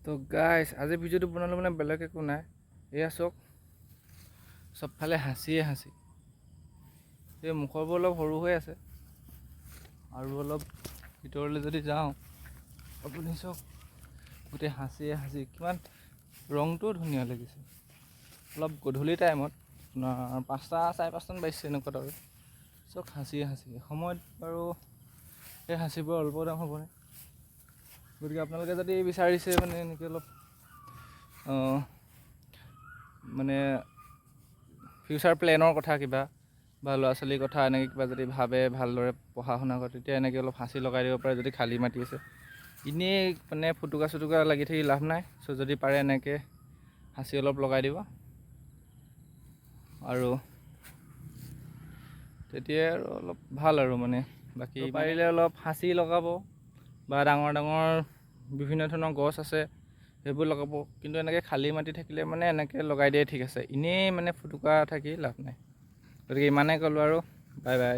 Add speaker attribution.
Speaker 1: তো গাইজ আজি ভিডিঅ'টো বনালোঁ মানে বেলেগ একো নাই। এয়া চাওক, চবফালে হাঁচিয়ে হাঁচি। এই মুখৰবোৰ অলপ সৰু হৈ আছে আৰু অলপ ভিতৰলৈ যদি যাওঁ আপুনি চাওক, গোটেই হাঁচিয়ে হাঁচি। কিমান ৰংটোও ধুনীয়া লাগিছে। অলপ গধূলি টাইমত আপোনাৰ 5টা 4:30মান বাজিছে এনেকুৱাত আৰু চব হাঁচিয়ে হাঁচি। সময়ত বাৰু সেই হাঁচিবোৰ অলপ দাম হ'বনে? গতিকে আপোনালোকে যদি বিচাৰিছে মানে এনেকৈ অলপ মানে ফিউচাৰ প্লেনৰ কথা কিবা বা ল'ৰা ছোৱালীৰ কথা এনেকৈ কিবা যদি ভাবে, ভালদৰে পঢ়া শুনা কৰে, তেতিয়া এনেকৈ অলপ হাঁচি লগাই দিব পাৰে যদি খালী মাটি আছে। এনেই মানে ফুটুকা চুটুকা লাগি থাকি লাভ নাই। চ' যদি পাৰে এনেকৈ হাঁচি অলপ লগাই দিব আৰু তেতিয়াই আৰু অলপ ভাল আৰু মানে। বাকী পাৰিলে অলপ হাঁচি লগাব বা ডাঙৰ ডাঙৰ বিভিন্ন ধৰণৰ গছ আছে সেইবোৰ লগাব, কিন্তু এনেকৈ খালী মাটি থাকিলে মানে এনেকৈ লগাই দিয়ে ঠিক আছে। এনেই মানে ফুটুকা থাকি লাভ নাই। গতিকে ইমানেই ক'লোঁ আৰু বাই বাই।